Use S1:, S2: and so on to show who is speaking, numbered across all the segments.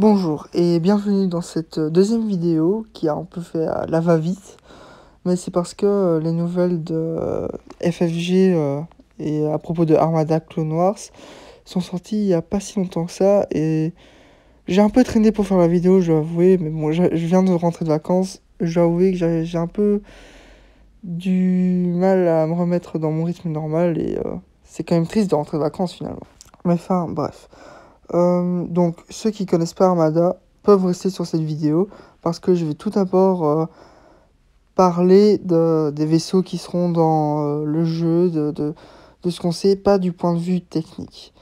S1: Bonjour et bienvenue dans cette deuxième vidéo qui a un peu fait la va-vite, mais c'est parce que les nouvelles de FFG et à propos de Armada Clone Wars sont sorties il n'y a pas si longtemps que ça et j'ai un peu traîné pour faire la vidéo, je dois avouer, mais bon, je viens de rentrer de vacances, je dois avouer que j'ai un peu du mal à me remettre dans mon rythme normal et c'est quand même triste de rentrer de vacances finalement. Mais enfin, bref. Donc, ceux qui connaissent pas Armada peuvent rester sur cette vidéo parce que je vais tout d'abord parler des vaisseaux qui seront dans le jeu, de ce qu'on sait, pas du point de vue technique.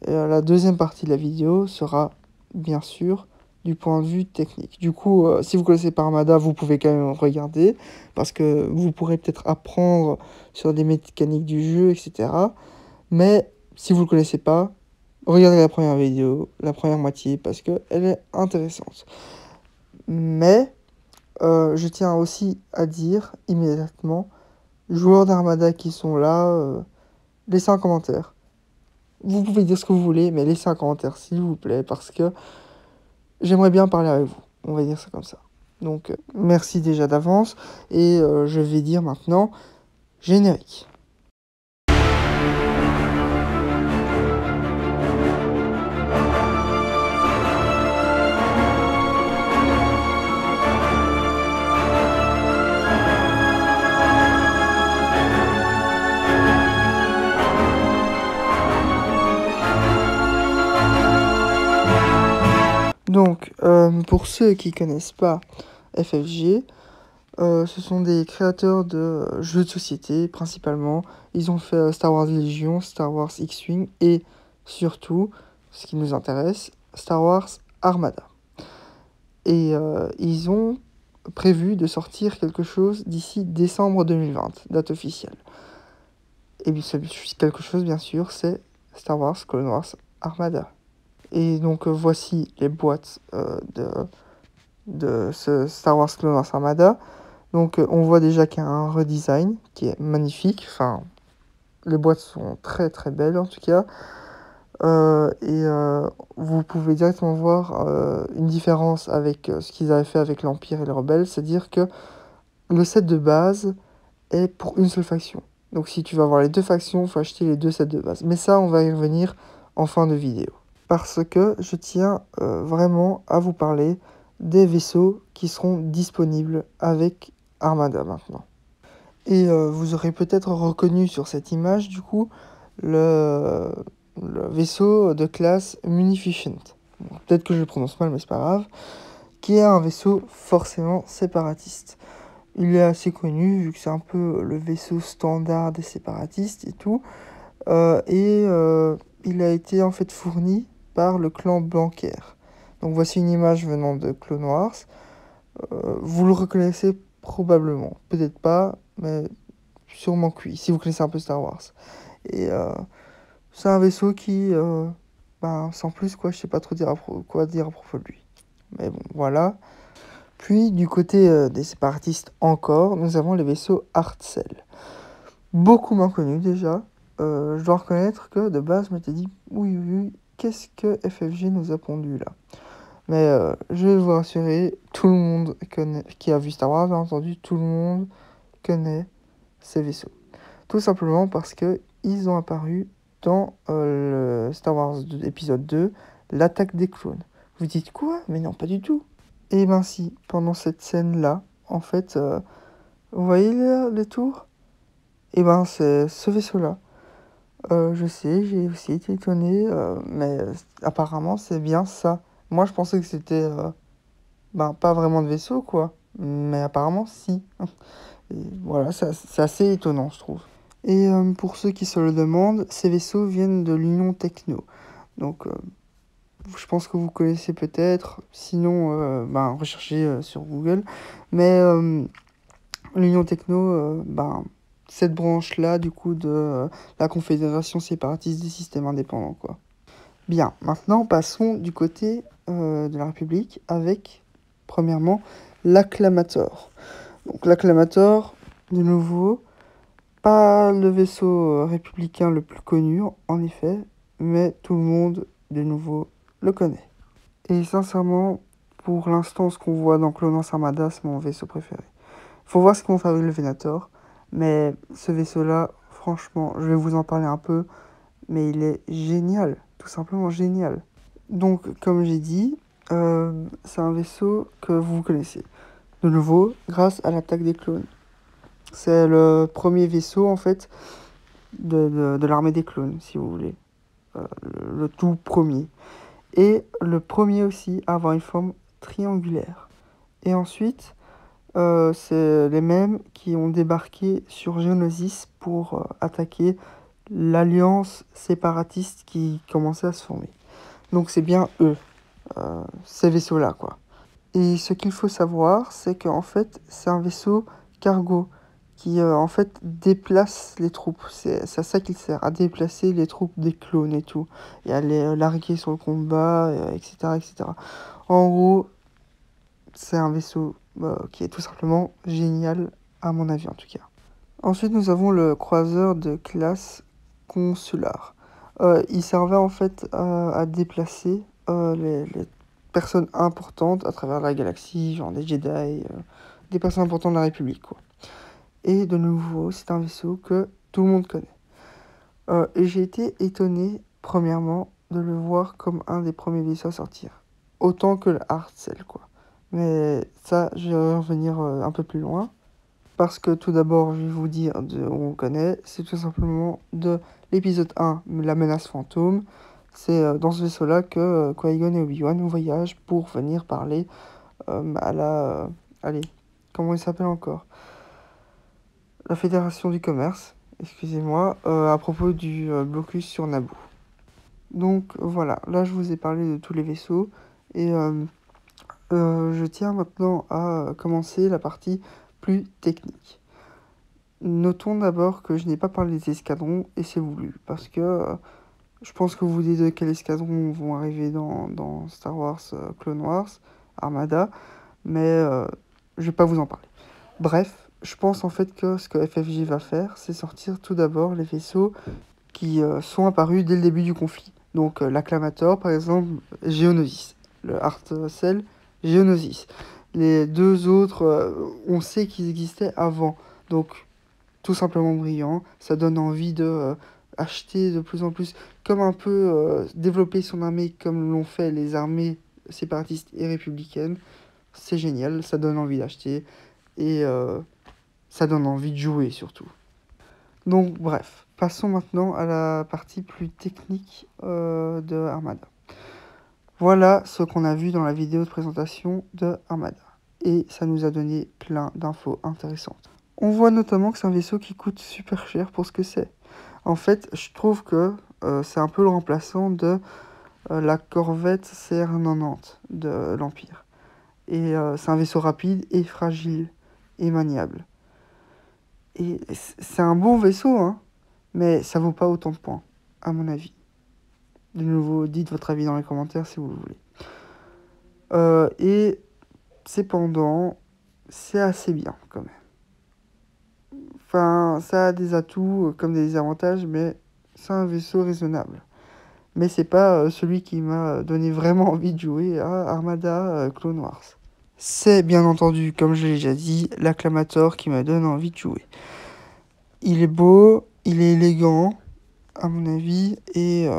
S1: Et, la deuxième partie de la vidéo sera, bien sûr, du point de vue technique. Du coup, si vous connaissez pas Armada, vous pouvez quand même regarder parce que vous pourrez peut-être apprendre sur des mécaniques du jeu, etc. Mais si vous le connaissez pas, regardez la première vidéo, la première moitié, parce qu'elle est intéressante. Mais, je tiens aussi à dire immédiatement, joueurs d'Armada qui sont là, laissez un commentaire. Vous pouvez dire ce que vous voulez, mais laissez un commentaire s'il vous plaît, parce que j'aimerais bien parler avec vous. On va dire ça comme ça. Donc, merci déjà d'avance, et je vais dire maintenant, générique. Donc, pour ceux qui connaissent pas FFG, ce sont des créateurs de jeux de société principalement. Ils ont fait Star Wars Legion, Star Wars X-Wing et surtout, ce qui nous intéresse, Star Wars Armada. Et ils ont prévu de sortir quelque chose d'ici décembre 2020, date officielle. Et bien, quelque chose, bien sûr, c'est Star Wars Clone Wars Armada. Et donc, voici les boîtes de ce Star Wars Clone Wars Armada. Donc, on voit déjà qu'il y a un redesign qui est magnifique. Enfin, les boîtes sont très très belles en tout cas. Vous pouvez directement voir une différence avec ce qu'ils avaient fait avec l'Empire et les Rebelles. C'est-à-dire que le set de base est pour une seule faction. Donc, si tu veux avoir les deux factions, il faut acheter les deux sets de base. Mais ça, on va y revenir en fin de vidéo. Parce que je tiens vraiment à vous parler des vaisseaux qui seront disponibles avec Armada maintenant. Et vous aurez peut-être reconnu sur cette image, du coup, le vaisseau de classe Munificent. Bon, peut-être que je le prononce mal, mais c'est pas grave. Qui est un vaisseau forcément séparatiste. Il est assez connu, vu que c'est un peu le vaisseau standard des séparatistes et tout. Il a été en fait fourni par le clan Blanquer. Donc voici une image venant de Clone Wars. Vous le reconnaissez probablement, peut-être pas, mais sûrement que oui, si vous connaissez un peu Star Wars. Et c'est un vaisseau qui, sans plus quoi, je sais pas trop quoi dire à propos de lui. Mais bon, voilà. Puis du côté des séparatistes encore, nous avons les vaisseaux Artcell. Beaucoup moins connus déjà. Je dois reconnaître que de base, je m'étais dit, oui, qu'est-ce que FFG nous a pondu là? Mais je vais vous rassurer, tout le monde qui a vu Star Wars, bien entendu, tout le monde connaît ces vaisseaux. Tout simplement parce que ils ont apparu dans le Star Wars épisode 2, l'attaque des clones. Vous dites quoi? Mais non, pas du tout. Et ben si, pendant cette scène-là, en fait, vous voyez les tours? Et ben c'est ce vaisseau-là. Je sais, j'ai aussi été étonné, mais apparemment c'est bien ça. Moi je pensais que c'était pas vraiment de vaisseau quoi, mais apparemment si. Et voilà, c'est assez étonnant je trouve. Et pour ceux qui se le demandent, ces vaisseaux viennent de l'Union Techno. Donc je pense que vous connaissez peut-être, sinon recherchez sur Google. Mais l'Union Techno, cette branche-là, du coup, de la Confédération séparatiste des systèmes indépendants, quoi. Bien, maintenant, passons du côté de la République avec, premièrement, l'Acclamator. Donc, l'Acclamator, de nouveau, pas le vaisseau républicain le plus connu, en effet, mais tout le monde, de nouveau, le connaît. Et sincèrement, pour l'instant, ce qu'on voit dans Clone Wars Armada, c'est mon vaisseau préféré. Faut voir ce qu'ils vont faire avec le Venator. Mais ce vaisseau-là, franchement, je vais vous en parler un peu. Mais il est génial, tout simplement génial. Donc, comme j'ai dit, c'est un vaisseau que vous connaissez. De nouveau, grâce à l'attaque des clones. C'est le premier vaisseau, en fait, de l'armée des clones, si vous voulez. Le tout premier. Et le premier aussi à avoir une forme triangulaire. Et ensuite, c'est les mêmes qui ont débarqué sur Geonosis pour attaquer l'alliance séparatiste qui commençait à se former. Donc c'est bien eux, ces vaisseaux-là, quoi. Et ce qu'il faut savoir, c'est qu'en fait, c'est un vaisseau cargo qui, en fait, déplace les troupes. C'est à ça qu'il sert, à déplacer les troupes des clones et tout, et à les larguer sur le combat, etc., etc. En gros, c'est un vaisseau qui est tout simplement génial, à mon avis en tout cas. Ensuite, nous avons le croiseur de classe consular. Il servait en fait à déplacer les personnes importantes à travers la galaxie, genre des Jedi, des personnes importantes de la République, quoi. Et de nouveau, c'est un vaisseau que tout le monde connaît. Et j'ai été étonné, premièrement, de le voir comme un des premiers vaisseaux à sortir. Autant que le Heartcell, quoi. Mais ça, je vais revenir un peu plus loin. Parce que tout d'abord, je vais vous dire de où on connaît. C'est tout simplement de l'épisode 1, la menace fantôme. C'est dans ce vaisseau-là que Qui-Gon et Obi-Wan voyagent pour venir parler à la... allez, comment il s'appelle encore? La Fédération du Commerce, excusez-moi, à propos du blocus sur Naboo. Donc voilà, là je vous ai parlé de tous les vaisseaux. Et je tiens maintenant à commencer la partie plus technique. Notons d'abord que je n'ai pas parlé des escadrons, et c'est voulu, parce que je pense que vous vous dites de quels escadrons vont arriver dans Star Wars Clone Wars, Armada, mais je vais pas vous en parler. Bref, je pense en fait que ce que FFG va faire, c'est sortir tout d'abord les vaisseaux qui sont apparus dès le début du conflit. Donc l'Acclamator, par exemple, Geonosis, le Heartcell, Geonosis. Les deux autres, on sait qu'ils existaient avant, donc tout simplement brillant. Ça donne envie de acheter de plus en plus, comme un peu développer son armée comme l'ont fait les armées séparatistes et républicaines. C'est génial, ça donne envie d'acheter et ça donne envie de jouer surtout. Donc bref, passons maintenant à la partie plus technique de Armada. Voilà ce qu'on a vu dans la vidéo de présentation de Armada. Et ça nous a donné plein d'infos intéressantes. On voit notamment que c'est un vaisseau qui coûte super cher pour ce que c'est. En fait, je trouve que c'est un peu le remplaçant de la corvette CR90 de l'Empire. Et c'est un vaisseau rapide et fragile et maniable. Et c'est un bon vaisseau, hein, mais ça vaut pas autant de points, à mon avis. De nouveau, dites votre avis dans les commentaires si vous le voulez. Et cependant, c'est assez bien quand même. Enfin, ça a des atouts comme des désavantages, mais c'est un vaisseau raisonnable. Mais c'est pas celui qui m'a donné vraiment envie de jouer à Armada Clone Wars. C'est bien entendu, comme je l'ai déjà dit, l'Acclamator qui m'a donné envie de jouer. Il est beau, il est élégant, à mon avis, et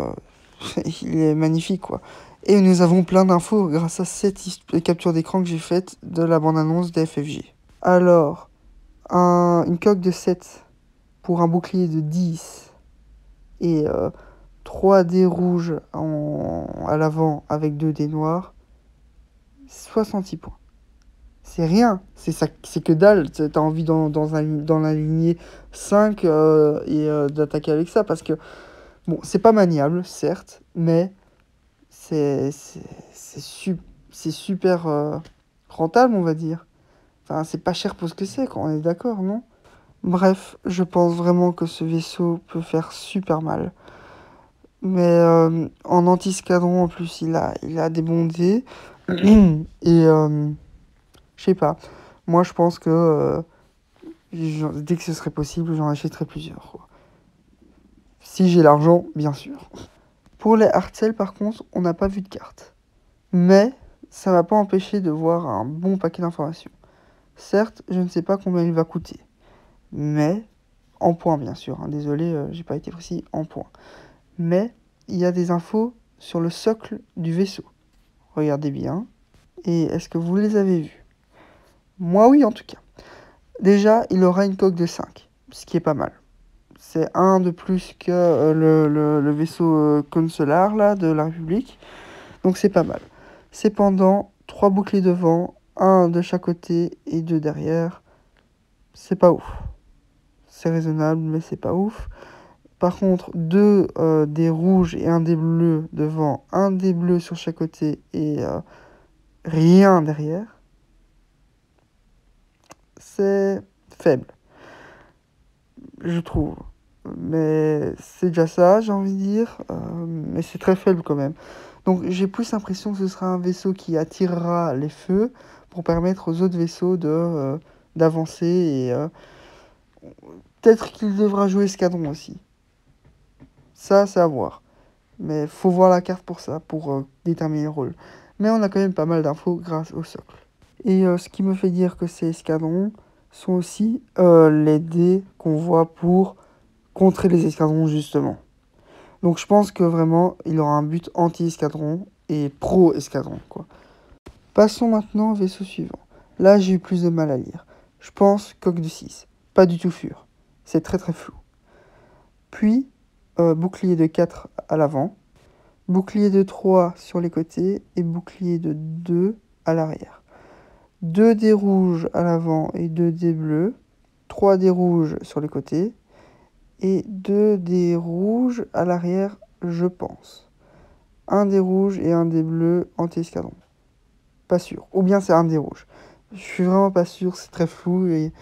S1: il est magnifique, quoi. Et nous avons plein d'infos grâce à cette capture d'écran que j'ai faite de la bande-annonce des FFG. Alors, une coque de 7 pour un bouclier de 10 et 3 dés rouges à l'avant avec 2 dés noirs, 66 points. C'est rien, c'est que dalle. T'as envie dans la lignée 5 d'attaquer avec ça parce que, bon, c'est pas maniable, certes, mais c'est super rentable, on va dire. Enfin, c'est pas cher pour ce que c'est, quand on est d'accord, non? Bref, je pense vraiment que ce vaisseau peut faire super mal. Mais en anti-escadron, en plus, il a des bons dés. Et je sais pas. Moi, je pense que dès que ce serait possible, j'en achèterais plusieurs, quoi. Si j'ai l'argent, bien sûr. Pour les Heartcell, par contre, on n'a pas vu de carte. Mais ça ne va pas empêcher de voir un bon paquet d'informations. Certes, je ne sais pas combien il va coûter, mais en points bien sûr, hein. Désolé, j'ai pas été précis, en points. Mais il y a des infos sur le socle du vaisseau. Regardez bien. Et est-ce que vous les avez vus? Moi oui en tout cas. Déjà, il aura une coque de 5, ce qui est pas mal. C'est un de plus que le vaisseau consular là, de la République. Donc c'est pas mal. Cependant, 3 boucliers devant, un de chaque côté et 2 derrière. C'est pas ouf. C'est raisonnable, mais c'est pas ouf. Par contre, 2 des rouges et un des bleus devant, un des bleus sur chaque côté et rien derrière. C'est faible, je trouve. Mais c'est déjà ça, j'ai envie de dire. Mais c'est très faible quand même. Donc j'ai plus l'impression que ce sera un vaisseau qui attirera les feux pour permettre aux autres vaisseaux d'avancer. Et peut-être qu'il devra jouer escadron aussi. Ça, c'est à voir. Mais faut voir la carte pour ça, pour déterminer le rôle. Mais on a quand même pas mal d'infos grâce au socle. Et ce qui me fait dire que c'est escadron sont aussi les dés qu'on voit pour contrer les escadrons justement. Donc je pense que vraiment il aura un but anti-escadron et pro-escadron quoi. Passons maintenant au vaisseau suivant. Là j'ai eu plus de mal à lire. Je pense coque de 6. Pas du tout fur. C'est très très flou. Puis bouclier de 4 à l'avant. Bouclier de 3 sur les côtés et bouclier de 2 à l'arrière. 2 dés rouges à l'avant et 2 dés bleus. 3 dés rouges sur les côtés. Et 2 dés rouges à l'arrière, je pense. Un dé rouge et un dé bleu anti-escadron. Pas sûr. Ou bien c'est un dé rouge. Je suis vraiment pas sûr, c'est très flou et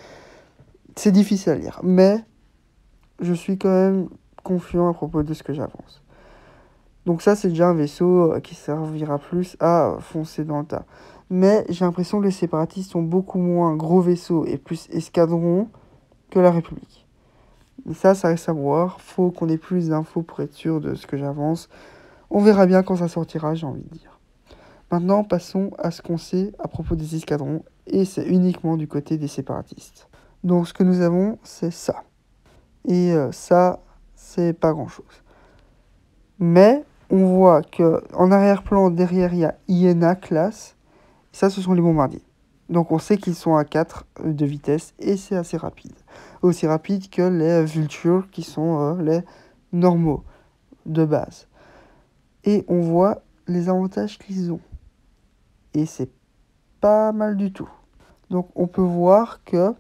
S1: c'est difficile à lire. Mais je suis quand même confiant à propos de ce que j'avance. Donc ça, c'est déjà un vaisseau qui servira plus à foncer dans le tas. Mais j'ai l'impression que les séparatistes sont beaucoup moins gros vaisseaux et plus escadrons que la République. Mais ça reste à voir. Faut qu'on ait plus d'infos pour être sûr de ce que j'avance. On verra bien quand ça sortira, j'ai envie de dire. Maintenant, passons à ce qu'on sait à propos des escadrons. Et c'est uniquement du côté des séparatistes. Donc ce que nous avons, c'est ça. Et ça, c'est pas grand-chose. Mais on voit qu'en arrière-plan, derrière, il y a Iéna classe. Ça, ce sont les bombardiers. Donc on sait qu'ils sont à 4 de vitesse et c'est assez rapide. Aussi rapide que les Vultures qui sont les normaux de base. Et on voit les avantages qu'ils ont. Et c'est pas mal du tout. Donc on peut voir que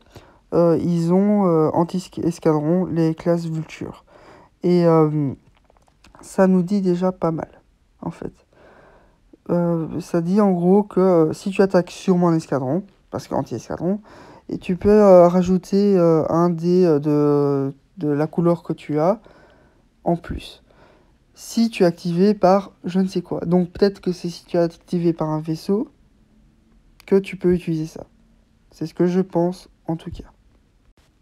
S1: ils ont anti-escadron les classes Vulture. Et ça nous dit déjà pas mal, en fait. Ça dit en gros que si tu attaques sur mon escadron, parce qu'anti-escadron, et tu peux rajouter un dé de la couleur que tu as en plus. Si tu es activé par je ne sais quoi. Donc peut-être que c'est si tu es activé par un vaisseau que tu peux utiliser ça. C'est ce que je pense en tout cas.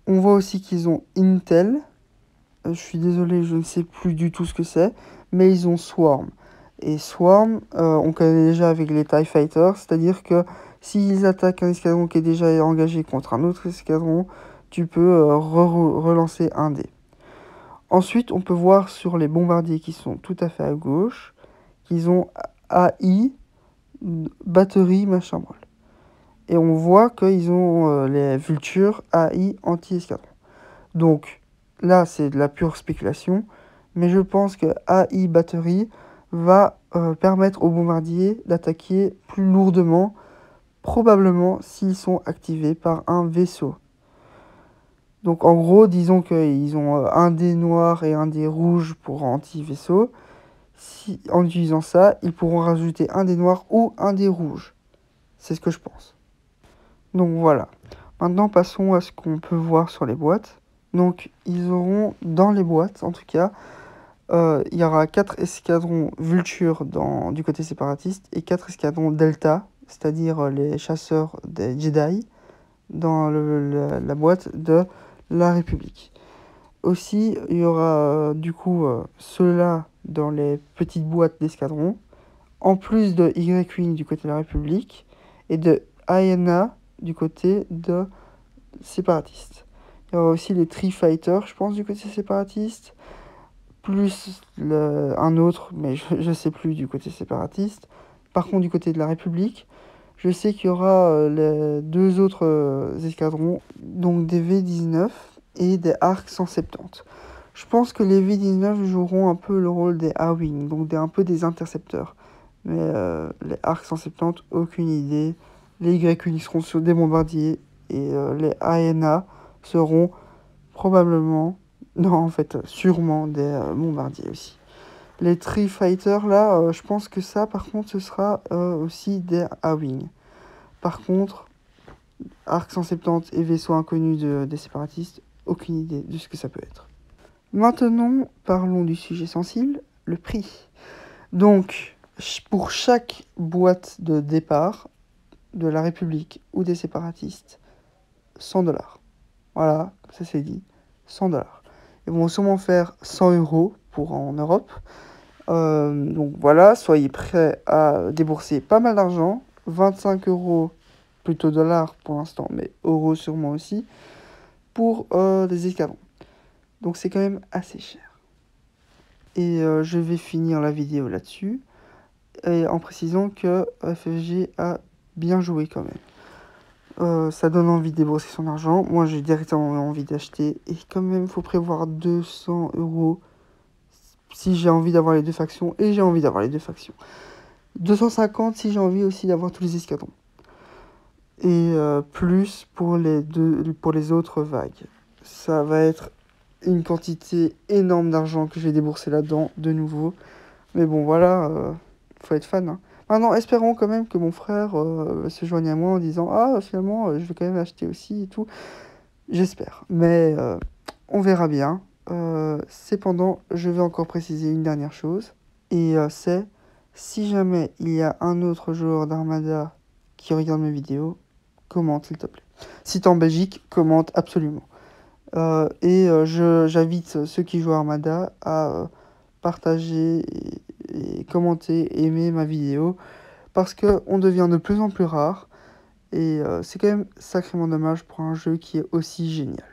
S1: On voit aussi qu'ils ont Intel. Je suis désolé, je ne sais plus du tout ce que c'est. Mais ils ont Swarm. Et Swarm, on connaît déjà avec les TIE Fighters. C'est-à-dire que s'ils attaquent un escadron qui est déjà engagé contre un autre escadron, tu peux relancer un dé. Ensuite, on peut voir sur les bombardiers qui sont tout à fait à gauche, qu'ils ont AI, batterie, machin, bref. Et on voit qu'ils ont les Vultures AI anti-escadron. Donc là, c'est de la pure spéculation, mais je pense que AI batterie va permettre aux bombardiers d'attaquer plus lourdement, probablement s'ils sont activés par un vaisseau. Donc en gros, disons qu'ils ont un dé noir et un dé rouge pour anti-vaisseau. Si, en utilisant ça, ils pourront rajouter un dé noir ou un dé rouge. C'est ce que je pense. Donc voilà. Maintenant, passons à ce qu'on peut voir sur les boîtes. Donc ils auront dans les boîtes, en tout cas, il y aura 4 escadrons Vulture du côté séparatiste et 4 escadrons Delta, c'est-à-dire les chasseurs des Jedi, dans la boîte de la République. Aussi, il y aura du coup ceux-là dans les petites boîtes d'escadrons en plus de Y-Wing du côté de la République et de ANA du côté de séparatiste. Il y aura aussi les Tree Fighters, je pense, du côté séparatiste, plus un autre, mais je sais plus, du côté séparatiste. Par contre, du côté de la République, je sais qu'il y aura les deux autres escadrons, donc des V-19 et des ARC 170. Je pense que les V-19 joueront un peu le rôle des A-Wing, donc un peu des intercepteurs. Mais les ARC 170, aucune idée. Les Y-Wing seront sur des bombardiers et les ANA seront probablement, non en fait sûrement des bombardiers aussi. Les Tree Fighters là, je pense que ça par contre ce sera aussi des A-Wing. Par contre, Arc 170 et vaisseau inconnu des séparatistes, aucune idée de ce que ça peut être. Maintenant, parlons du sujet sensible, le prix. Donc, pour chaque boîte de départ de la République ou des séparatistes, 100 $. Voilà, comme ça c'est dit, 100 $. Ils vont sûrement faire 100 € pour en Europe. Donc voilà, soyez prêts à débourser pas mal d'argent, 25 €, plutôt dollars pour l'instant, mais euros sûrement aussi, pour des escadrons. Donc c'est quand même assez cher. Et je vais finir la vidéo là-dessus, et en précisant que FFG a bien joué quand même. Ça donne envie de débourser son argent. Moi j'ai directement envie d'acheter, et quand même il faut prévoir 200 € si j'ai envie d'avoir les deux factions, et j'ai envie d'avoir les deux factions. 250 si j'ai envie aussi d'avoir tous les escadrons. Et plus pour les autres vagues. Ça va être une quantité énorme d'argent que je vais débourser là-dedans, de nouveau. Mais bon, voilà, faut être fan. Hein. Maintenant, espérons quand même que mon frère se joigne à moi en disant « Ah, finalement, je vais quand même acheter aussi et tout. » J'espère. Mais on verra bien. Cependant, je vais encore préciser une dernière chose. Et c'est, si jamais il y a un autre joueur d'Armada qui regarde mes vidéos, commente s'il te plaît. Si t'es en Belgique, commente absolument. J'invite ceux qui jouent à Armada à partager et commenter, aimer ma vidéo, parce qu'on devient de plus en plus rare, et c'est quand même sacrément dommage pour un jeu qui est aussi génial.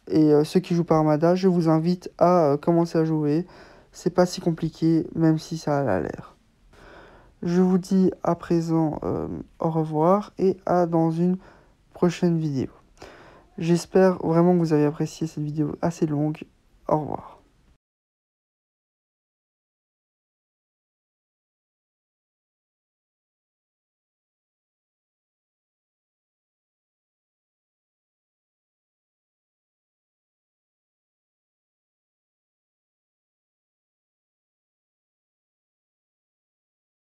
S1: Et ceux qui jouent par Armada, je vous invite à commencer à jouer. C'est pas si compliqué, même si ça a l'air. Je vous dis à présent au revoir et à dans une prochaine vidéo. J'espère vraiment que vous avez apprécié cette vidéo assez longue. Au revoir.